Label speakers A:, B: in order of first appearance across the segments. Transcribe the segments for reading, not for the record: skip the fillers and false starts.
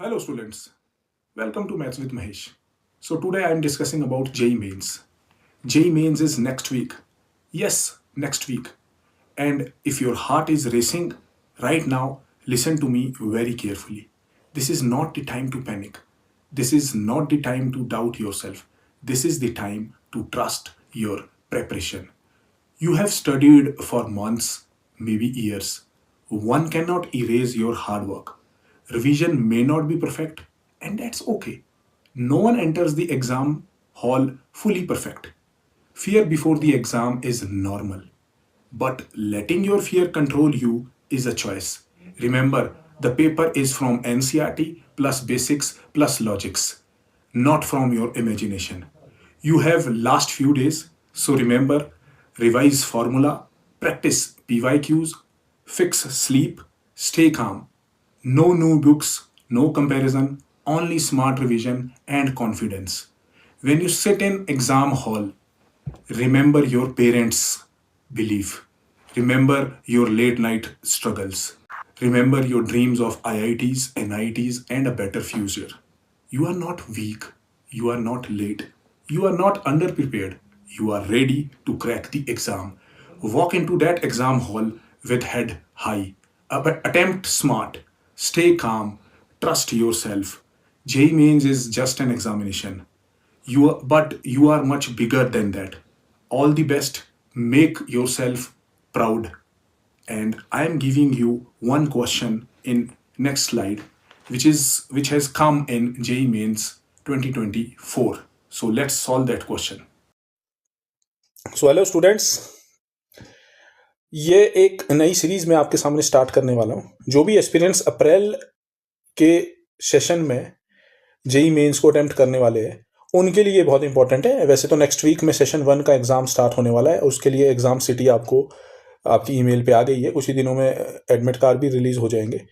A: Hello students, welcome to Maths with Mahesh. So today I am discussing about JEE Mains. JEE Mains is next week. Yes, next week. And if your heart is racing right now, listen to me very carefully. This is not the time to panic. This is not the time to doubt yourself. This is the time to trust your preparation. You have studied for months, maybe years. One cannot erase your hard work. Revision may not be perfect, and that's okay. No one enters the exam hall fully perfect. Fear before the exam is normal. But letting your fear control you is a choice. Remember, the paper is from NCERT plus basics plus logics, not from your imagination. You have last few days, so remember, revise formula, practice PYQs, fix sleep, stay calm. No new books, no comparison, only smart revision and confidence. When you sit in exam hall, remember your parents' belief. Remember your late night struggles. Remember your dreams of IITs, NITs, and a better future. You are not weak. You are not late. You are not underprepared. You are ready to crack the exam. Walk into that exam hall with head high. Attempt smart. Stay calm. Trust yourself. JEE Mains is just an examination. But you are much bigger than that. All the best. Make yourself proud. And I am giving you one question in next slide, which has come in JEE Mains 2024. So let's solve that question.
B: So hello students, ये एक नई series में आपके सामने start करने वाला हूँ. जो भी एस्पिरेंट्स अप्रैल के सेशन में जेई मेंस को अटेम्प्ट करने वाले हैं उनके लिए बहुत इंपॉर्टेंट है. वैसे तो नेक्स्ट वीक में सेशन 1 का एग्ज़ाम स्टार्ट होने वाला है. उसके लिए एग्ज़ाम सिटी आपको आपकी ईमेल पे आ गई है. कुछ ही दिनों में एडमिट कार्ड भी रिलीज़ हो जाएंगे.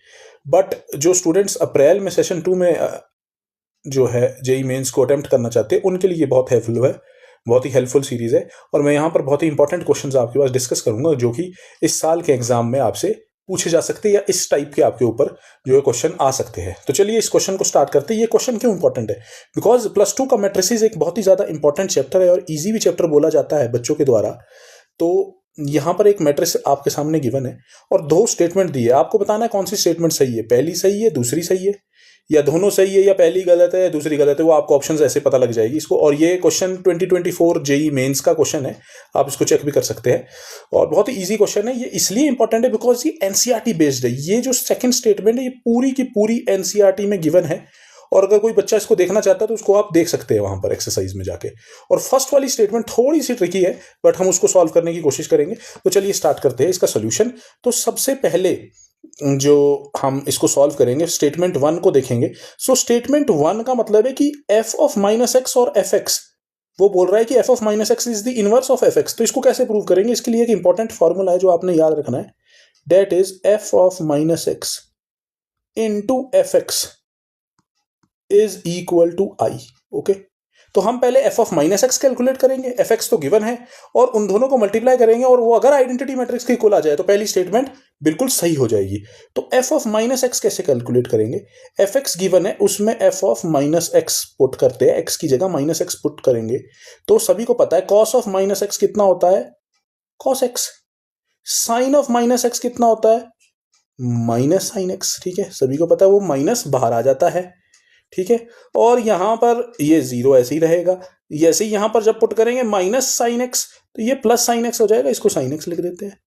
B: बट जो स्टूडेंट्स अप्रैल में सेशन 2 में जो है जेई मेंस को अटेम्प्ट करना चाहते हैं उनके लिए बहुत हेल्पफुल है, बहुत ही हेल्पफुल सीरीज़ है. और मैं यहाँ पर बहुत ही इंपॉर्टेंट क्वेश्चंस आपके पास डिस्कस करूंगा जो कि इस साल के एग्जाम में आपसे पूछे जा सकते हैं या इस टाइप के आपके ऊपर जो है क्वेश्चन आ सकते हैं. तो चलिए इस क्वेश्चन को स्टार्ट करते हैं. ये क्वेश्चन क्यों इंपॉर्टेंट है? बिकॉज +2 का मैट्रिसेस एक बहुत ही ज़्यादा इंपॉर्टेंट चैप्टर है और ईजी भी चैप्टर बोला जाता है बच्चों के द्वारा. तो यहाँ पर एक मैट्रिक्स आपके सामने गिवन है और 2 स्टेटमेंट दिए. आपको बताना है कौन सी स्टेटमेंट सही है, पहली सही है, दूसरी सही है, या दोनों सही है, या पहली गलत है, दूसरी गलत है. वो आपको ऑप्शंस ऐसे पता लग जाएगी इसको. और ये क्वेश्चन 2024 जेई मेंस का क्वेश्चन है, आप इसको चेक भी कर सकते हैं. और बहुत ही इजी क्वेश्चन है. ये इसलिए इंपॉर्टेंट है बिकॉज ये एनसीईआरटी बेस्ड है. ये जो सेकंड स्टेटमेंट है ये पूरी की पूरी एनसीईआरटी में गिवन है. और अगर कोई बच्चा इसको देखना चाहता है तो उसको आप देख सकते हैं वहां पर एक्सरसाइज में जाके. और फर्स्ट वाली स्टेटमेंट थोड़ी सी ट्रिकी है बट हम उसको सॉल्व करने की कोशिश करेंगे. तो चलिए स्टार्ट करते हैं इसका सोल्यूशन. तो सबसे पहले जो हम इसको सॉल्व करेंगे स्टेटमेंट 1 को देखेंगे. सो स्टेटमेंट 1 का मतलब है कि f ऑफ -x और fx, वो बोल रहा है कि f of -x is the inverse of fx. तो इसको कैसे प्रूव करेंगे? इसके लिए एक इंपॉर्टेंट फॉर्मूला है जो आपने याद रखना है. That is f of -x into fx is equal to i. Okay, तो हम पहले f ऑफ -x कैलकुलेट करेंगे. fx तो गिवन है और उन दोनों को मल्टीप्लाई करेंगे और वो अगर आइडेंटिटी मैट्रिक्स के इक्वल आ जाए तो पहली स्टेटमेंट बिल्कुल सही हो जाएगी. तो f ऑफ -x कैसे कैलकुलेट करेंगे? fx गिवन है, उसमें f ऑफ -x पुट करते हैं, x की जगह -x पुट करेंगे. तो सभी को पता है cos ऑफ -x कितना होता है? cos x. sin of -x कितना होता है? Minus sine x. ठीक है, सभी को पता है वो माइनस बाहर आ जाता है. ठीक है, और यहां पर ये 0 ऐसे ही रहेगा. ऐसे ही यहां पर जब पुट करेंगे माइनस साइन एक्स तो ये प्लस साइन एक्स हो जाएगा. इसको साइन एक्स लिख देते हैं.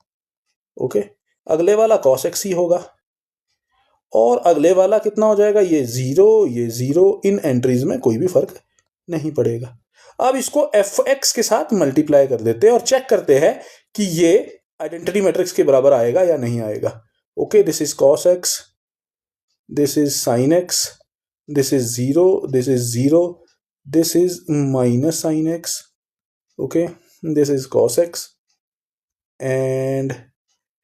B: ओके, अगले वाला कॉस एक्स ही होगा. और अगले वाला कितना हो जाएगा? ये 0, ये 0. इन एंट्रीज में कोई भी फर्क नहीं पड़ेगा. अब इसको एफ एक्स के साथ मल्टीप्लाई कर देते हैं और चेक करते हैं कि ये आइडेंटिटी मैट्रिक्स के बराबर आएगा या नहीं आएगा. Okay, this is cos x, this is sine x, this is 0, this is 0, this is minus sin x. Okay, this is cos x, and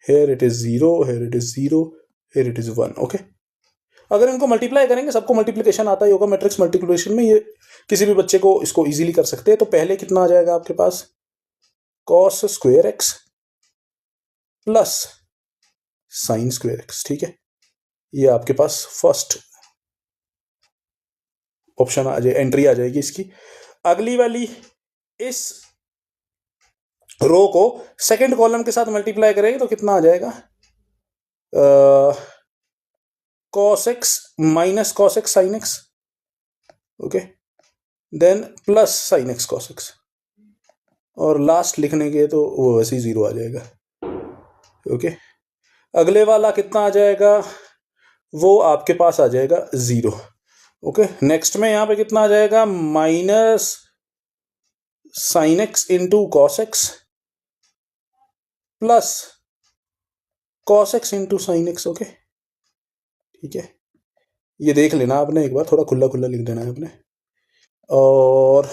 B: here it is 0, here it is 0, here it is 1. Okay, अगर इनको multiply करेंगे, सबको multiplication आता ही होगा matrix multiplication में, ये किसी भी बच्चे को इसको इजीली कर सकते हैं. तो पहले कितना आ जाएगा आपके पास? cos square x plus sine square x. ठीक है, ये आपके पास फर्स्ट ऑप्शन आ जाए, एंट्री आ जाएगी इसकी। अगली वाली इस रो को सेकंड कॉलम के साथ मल्टीप्लाई करेंगे तो कितना आ जाएगा, cos x minus cos x sin x, okay, then plus sin x cos x, और लास्ट लिखने के तो वो वैसे ही 0 आ जाएगा, ओके। अगले वाला कितना आ जाएगा, वो आपके पास आ जाएगा 0, ओके। नेक्स्ट में यहाँ पे कितना आ जाएगा, minus sin x into cos x plus cos x into sin x, okay, ठीक है। ये देख लेना आपने एक बार, थोड़ा खुला खुला लिख देना है आपने। और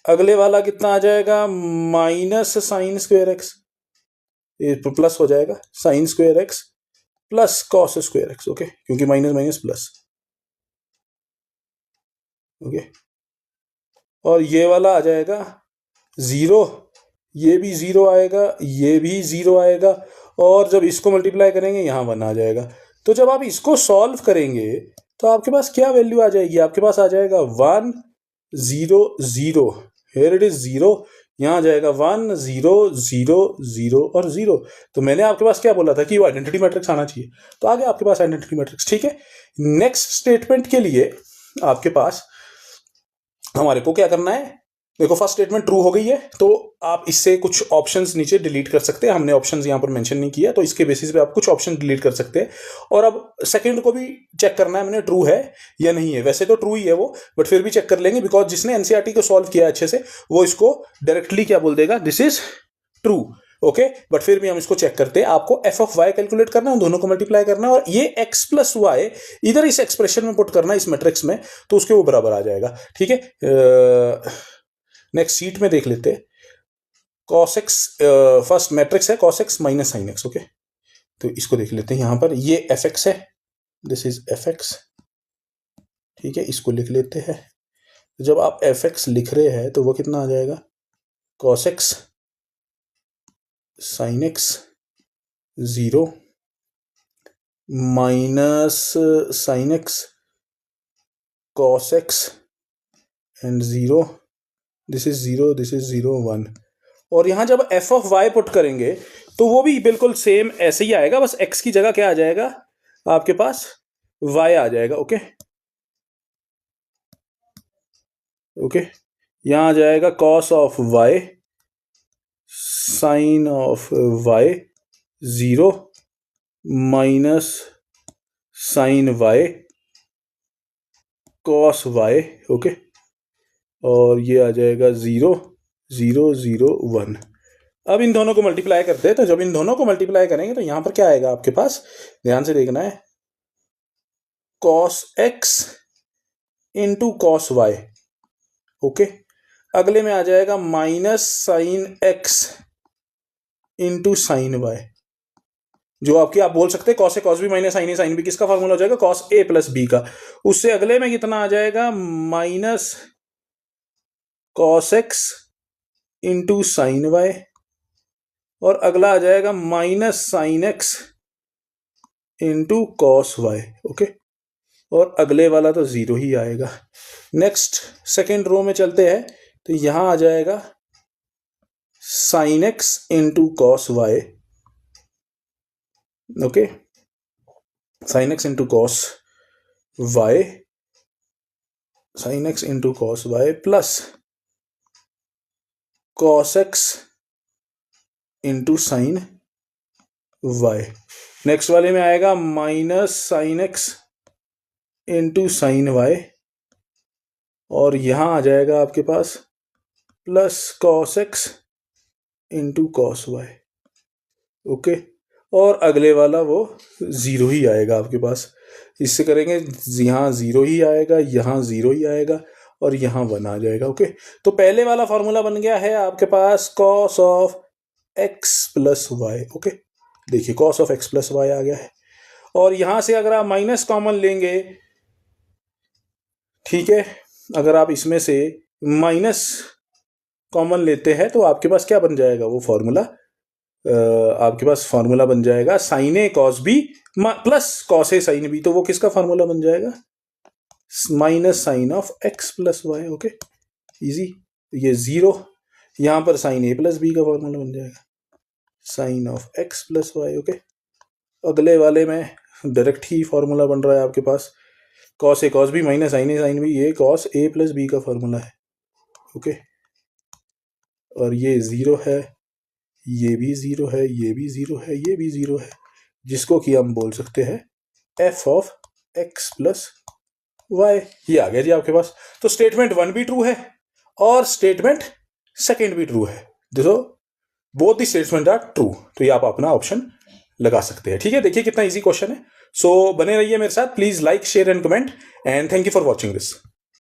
B: अगले वाला कितना आ जाएगा, माइनस साइन स्क्वायर एक्स, ये प्लस हो जाएगा sine square x plus cos square x, okay, क्योंकि माइनस माइनस प्लस, ओके। और ये वाला आ जाएगा 0, ये भी 0 आएगा, ये भी 0 आएगा, और जब इसको मल्टीप्लाई करेंगे यहाँ 1 आ जाएगा। तो जब आप इसको सॉल्व करेंगे तो आपके पास क्या वैल्यू आ जाएगी, आपके पास आ जाएगा 1 0 0, हियर इट इज 0, यहाँ आ जाएगा 1 0 0 0 और 0। तो मैंने आपके पास क्या बोला था कि वो आइडेंटिटी मैट्रिक्स आना चाहिए, तो आ गया आपके पास आइडेंटिटी मैट्रिक्स, ठीक है। नेक्स्ट स्टेटमेंट के लिए आपके पास हमारे को क्या करना है, देखो फर्स्ट स्टेटमेंट ट्रू हो गई है, तो आप इससे कुछ ऑप्शंस नीचे डिलीट कर सकते हैं, हमने ऑप्शंस यहाँ पर मेंशन नहीं किया, तो इसके बेसिस पे आप कुछ ऑप्शन डिलीट कर सकते हैं। और अब सेकंड को भी चेक करना है मैंने, ट्रू है या नहीं है। वैसे तो ट्रू ही है वो, बट फिर भी चेक कर लेंगे, बिकॉज जिसने एनसीईआरटी को सॉल्व किया अच्छे से वो इसको डायरेक्टली क्या बोल देगा, this is true, okay. But फिर भी हम इसको चेक करते हैं, आपको एफ ऑफ वाई कैलकुलेट करना है, दोनों को मल्टीप्लाई करना है, और ये एक्स प्लस वाई इधर इस एक्सप्रेशन में पुट करना है, इस मैट्रिक्स में, तो उसके वो बराबर आ जाएगा, ठीक है। नेक्स्ट सीट में देख लेते हैं, cos x फर्स्ट मैट्रिक्स है cos x minus sine x, okay. तो इसको देख लेते हैं, यहां पर ये एफ एक्स है, दिस इज एफ एक्स, ठीक है, इसको लिख लेते हैं। जब आप एफ एक्स लिख रहे हैं तो वो कितना आ जाएगा, cos x sine x 0 minus sine x cos x and 0, this is 0 this is 0 1। और यहां जब एफ ऑफ वाई पुट करेंगे तो वो भी बिल्कुल सेम ऐसे ही आएगा, बस एक्स की जगह क्या आ जाएगा आपके पास, वाई आ जाएगा, ओके ओके। यहां आ जाएगा cos of Y sine of Y 0 minus sine Y cos Y, okay. और ये आ जाएगा 0 0 0 1। अब इन दोनों को मल्टीप्लाई करते हैं, तो जब इन दोनों को मल्टीप्लाई करेंगे तो यहां पर क्या आएगा आपके पास, ध्यान से देखना है, cos x into cos Y, okay. अगले में आ जाएगा minus sine x into sine y, जो आपकी आप बोल सकते हैं cos A cos B minus sine A sine B, किसका फॉर्मूला हो जाएगा, कॉस ए प्लस बी का। उससे अगले में कितना आ जाएगा, minus cos x into sine y, और अगला आ जाएगा minus sine x into cos Y, okay. और अगले वाला तो 0 ही आएगा। नेक्स्ट सेकेंड रो में चलते हैं, तो यहां आ जाएगा sine x into cos Y, okay, sine x into cos y, sine x into cos y plus cos x into sine y. Next वाले में आएगा minus sine x into sine y, और यहां आ जाएगा आपके पास plus cos x into cos Y, okay. और अगले वाला वो 0 ही आएगा आपके पास। इससे करेंगे, यहाँ 0 ही आएगा, यहाँ 0 ही आएगा, और यहाँ 1 आ जाएगा, ओके। तो पहले वाला फॉर्मूला बन गया है आपके पास cos of x plus y, okay. देखिए cos of x plus y आ गया है, और यहां से अगर आप माइनस कॉमन लेंगे, ठीक है, अगर आप इसमें से माइनस कॉमन लेते हैं तो आपके पास क्या बन जाएगा, वो फॉर्मूला आपके पास फॉर्मूला बन जाएगा sine A cos B plus cos A sine B. तो वो किसका फॉर्मूला बन जाएगा, minus sine of x plus y. Okay, easy. ये 0, यहाँ पर साइन ए प्लस बी का फॉर्मूला बन जाएगा, sine of x plus y. Okay, अगले वाले में डायरेक्ट ही फॉर्मूला बन रहा है आपके पास, cos A cos B minus sine A sine B, ये कॉस ए प्लस बी का फॉर्मूला है। ओके, और ये 0 है, ये भी 0 है, ये भी 0 है, ये भी 0 है, जिसको कि हम बोल सकते हैं f of x plus y. ये आ गया जी आपके पास। तो स्टेटमेंट 1 भी ट्रू है और स्टेटमेंट सेकेंड भी ट्रू है। देखो, both the statement are true. तो ये आप अपना ऑप्शन लगा सकते हैं। ठीक है, देखिए कितना इजी क्वेश्चन है। सो बने रहिए मेरे साथ, please like share and comment, and thank you for watching this.